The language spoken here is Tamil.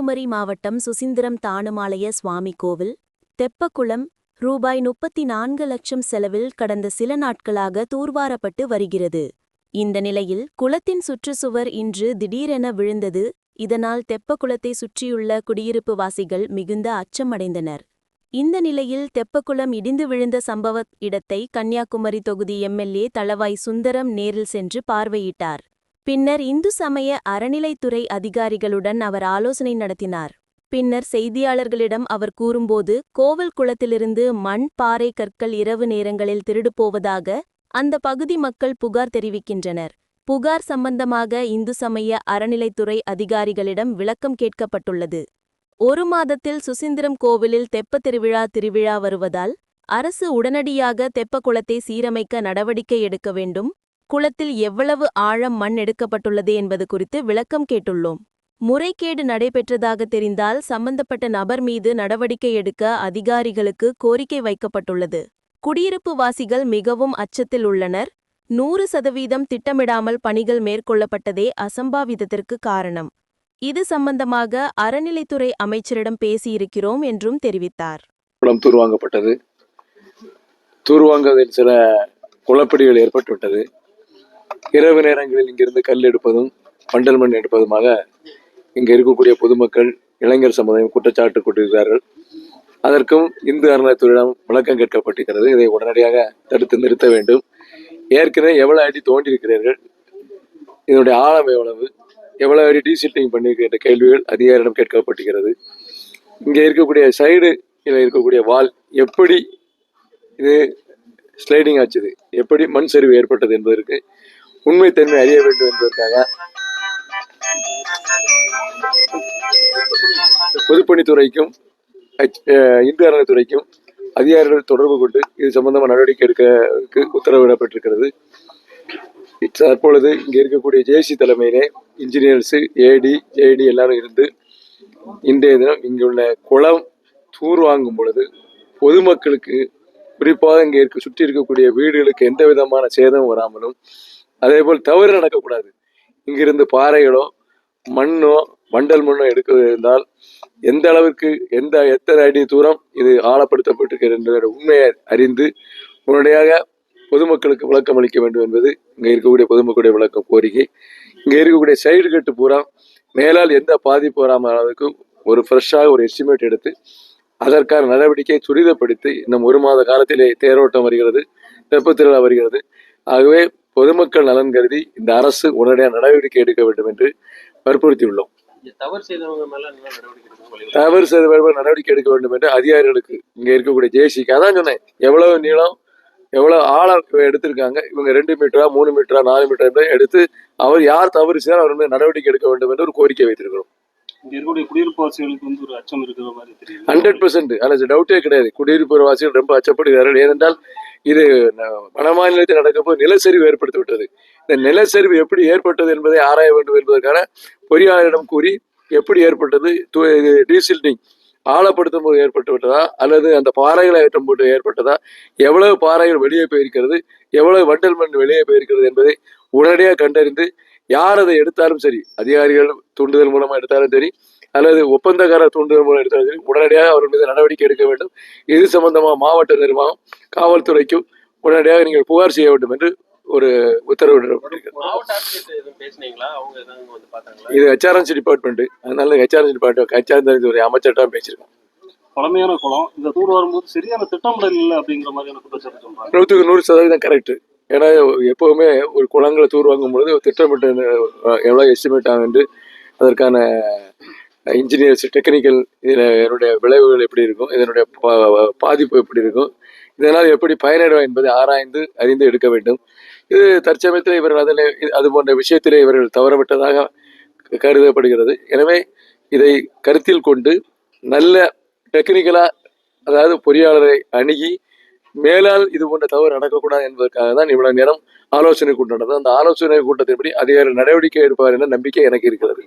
கன்னியாகுமரி மாவட்டம் சுசீந்திரம் தானுமாலய சுவாமி கோவில் தெப்பக்குளம் ரூபாய் 34 லட்சம் செலவில் கடந்த சில நாட்களாக தூர்வாரப்பட்டு வருகிறது. இந்த நிலையில் குளத்தின் சுற்றுச்சுவர் இன்று திடீரென விழுந்தது. இதனால் தெப்பக்குளத்தை சுற்றியுள்ள குடியிருப்பு வாசிகள் மிகுந்த அச்சமடைந்தனர். இந்த நிலையில் தெப்பக்குளம் இடிந்து விழுந்த சம்பவ இடத்தை கன்னியாகுமரி தொகுதி எம்எல்ஏ தளவாய் சுந்தரம் நேரில் சென்று பார்வையிட்டார். பின்னர் இந்து சமய அறநிலைத்துறை அதிகாரிகளுடன் அவர் ஆலோசனை நடத்தினார். பின்னர் செய்தியாளர்களிடம் அவர் கூறும்போது, கோவில் குளத்திலிருந்து மண், பாறை, கற்கள் இரவு நேரங்களில் திருடு போவதாக அந்த பகுதி மக்கள் புகார் தெரிவிக்கின்றனர். புகார் சம்பந்தமாக இந்து சமய அறநிலைத்துறை அதிகாரிகளிடம் விளக்கம் கேட்கப்பட்டுள்ளது. 1 மாதத்தில் சுசீந்திரம் கோவிலில் தெப்ப திருவிழா வருவதால் அரசு உடனடியாக தெப்ப குளத்தை சீரமைக்க நடவடிக்கை எடுக்க வேண்டும். குளத்தில் எவ்வளவு ஆழம் மண் எடுக்கப்பட்டுள்ளது என்பது குறித்து விளக்கம் கேட்டுள்ளோம். முறைகேடு நடைபெற்றதாக தெரிந்தால் சம்பந்தப்பட்ட நபர் மீது நடவடிக்கை எடுக்க அதிகாரிகளுக்கு கோரிக்கை வைக்கப்பட்டுள்ளது. குடியிருப்பு வாசிகள் மிகவும் அச்சத்தில் உள்ளனர். 100% திட்டமிடாமல் பணிகள் மேற்கொள்ளப்பட்டதே அசம்பாவிதத்திற்கு காரணம். இது சம்பந்தமாக அறநிலைத்துறை அமைச்சரிடம் பேசியிருக்கிறோம் என்றும் தெரிவித்தார். குளம் தூர்வாங்கப்பட்டது. தூர்வாங்குவதில் சில குளப்படிகள் ஏற்பட்டுவிட்டது. இரவு நேரங்களில் இங்கிருந்து கல் எடுப்பதும் மண்டல் மண் எடுப்பதுமாக இங்கு இருக்கக்கூடிய பொதுமக்கள், இளைஞர் சமுதாயம் குற்றச்சாட்டு கொண்டிருக்கிறார்கள். அதற்கும் இந்து அறநிலையத்துறையிடம் விளக்கம் கேட்கப்பட்டிருக்கிறது. இதை உடனடியாக தடுத்து நிறுத்த வேண்டும். ஏற்கனவே எவ்வளவு அடி தோண்டியிருக்கிறீர்கள், இதனுடைய ஆழம் எவ்வளவு அடி டீசில்டிங் பண்ணியிருக்கிற கேள்விகள் அதிகாரியிடம் கேட்கப்பட்டிருக்கிறது. இங்கே இருக்கக்கூடிய சைடு இருக்கக்கூடிய வால் எப்படி இது ஸ்லைடிங் ஆச்சுது, எப்படி மண் சரிவு ஏற்பட்டது என்பதற்கு உண்மைத்தன்மை அறிய வேண்டும் என்பதற்காக பொதுப்பணித்துறைக்கும் இந்து அறநிலையத்துறைக்கும் அதிகாரிகள் தொடர்பு கொண்டு இது சம்பந்தமாக நடவடிக்கை எடுக்க உத்தரவிடப்பட்டிருக்கிறது. தற்பொழுது இங்கே இருக்கக்கூடிய ஜேசி தலைமையிலே இன்ஜினியர்ஸு, ஜேடி எல்லாரும் இருந்து இன்றைய தினம் இங்குள்ள குளம் தூர் வாங்கும் பொழுது பொதுமக்களுக்கு, குறிப்பாக இங்கே சுற்றி இருக்கக்கூடிய வீடுகளுக்கு எந்த விதமான சேதமும் வராமலும், அதே போல் தவறு நடக்கக்கூடாது. இங்கிருந்து பாறைகளோ மண்ணோ மண்டல் மண்ணோ எடுக்க இருந்தால் எந்த அளவுக்கு எத்தனை அடி தூரம் இது ஆழப்படுத்தப்பட்டிருக்கிறது என்ற உண்மையை அறிந்து உடனடியாக பொதுமக்களுக்கு விளக்கம் அளிக்க வேண்டும் என்பது இங்கே இருக்கக்கூடிய பொதுமக்களுடைய விளக்கம் கோரிக்கை. இங்கே இருக்கக்கூடிய சைடு கட்டு பூரா மேலால் எந்த பாதிப்பு வராமல் அளவுக்கு ஒரு ஃப்ரெஷ்ஷாக ஒரு எஸ்டிமேட் எடுத்து அதற்கான நடவடிக்கையை துரிதப்படுத்தி இன்னும் 1 மாத காலத்திலே தேரோட்டம் வருகிறது, தெப்பத் திருவிழா வருகிறது. ஆகவே பொதுமக்கள் நலன் கருதி இந்த அரசு உடனடியாக நடவடிக்கை எடுக்க வேண்டும் என்று வற்புறுத்தியுள்ளோம். தவறு செய்தவர்கள் நடவடிக்கை எடுக்க வேண்டும் என்று அதிகாரிகளுக்கு இங்க இருக்கக்கூடிய ஜேசிக்கு அதான் சொன்னேன். எவ்வளவு நீளம், எவ்வளவு ஆழம் எடுத்திருக்காங்க, இவங்க 2 மீட்டரா 3 மீட்டரா 4 மீட்டர் எடுத்து அவர் யார் தவறு செய்தால் அவர் மீது நடவடிக்கை எடுக்க வேண்டும் என்று ஒரு கோரிக்கை வைத்திருக்கிறோம். 100% அதில் டவுட்டே கிடையாது. குடியிருப்பு வாசிகள் ரொம்ப அச்சப்படுகிறார்கள். ஏனென்றால் இது வட மாநிலத்தில் நடக்கும்போது நிலச்சரிவு ஏற்படுத்தி விட்டது. இந்த நிலச்சரிவு எப்படி ஏற்பட்டது என்பதை ஆராய வேண்டும் என்பதற்கான பொறியாளரிடம் கூறி எப்படி ஏற்பட்டது, டீசில்டிங் ஆழப்படுத்தும் போது ஏற்பட்டு விட்டதா அல்லது அந்த பாறைகளை ஏற்றம் போட்டு ஏற்பட்டதா, எவ்வளவு பாறைகள் வெளியே போயிருக்கிறது, எவ்வளவு வண்டல் மண் வெளியே போயிருக்கிறது என்பதை உடனடியாக கண்டறிந்து யார் அதை எடுத்தாலும் சரி, அதிகாரிகள் தூண்டுதல் மூலமா எடுத்தாலும் சரி அல்லது ஒப்பந்தக்காரர் தூண்டுதல் மூலம் எடுத்தாலும் சரி, உடனடியாக அவர் மீது நடவடிக்கை எடுக்க வேண்டும். இது சம்பந்தமாக மாவட்ட நிர்வாகம் காவல்துறைக்கும் உடனடியாக நீங்கள் புகார் செய்ய வேண்டும் என்று ஒரு உத்தரவிடப்பட்டிருக்கிறது. இது HRNC டிபார்ட்மெண்ட், அதனால HRNC டிபார்ட்மெண்ட் ஒரு அமைச்சர்கிட்ட பேசியிருக்கோம். பழமையான குளம் இந்த தூர் வரும்போது சரியான திட்டமிடல் இல்லை அப்படிங்கிற மாதிரியான குற்றச்சாட்டு சொல்றாங்க. 100% கரெக்ட். ஏன்னா எப்பவுமே ஒரு குளங்களை தூர் வாங்கும் பொழுது திட்டமிட்ட எவ்வளவு எஸ்டிமேட் ஆகும் என்று அதற்கான இன்ஜினியர்ஸ், டெக்னிக்கல், இதில் என்னுடைய விளைவுகள் எப்படி இருக்கும், இதனுடைய பாதிப்பு எப்படி இருக்கும், இதனால் எப்படி பயனடைவா என்பதை ஆராய்ந்து அறிந்து எடுக்க வேண்டும். இது தற்சமயத்தில் இவர்கள் அது போன்ற விஷயத்திலே இவர்கள் தவறவிட்டதாக கருதப்படுகிறது. எனவே இதை கருத்தில் கொண்டு நல்ல டெக்னிக்கலா, அதாவது பொறியாளரை அணுகி மேலால் இது போன்ற தவறு நடக்கக்கூடாது என்பதற்காக தான் இவ்வளவு நேரம் ஆலோசனை கூட்டம் நடந்தது. அந்த ஆலோசனை கூட்டத்தின்படி அதிகாரிகள் நடவடிக்கை எடுப்பார் என்ற நம்பிக்கை எனக்கு இருக்கிறது.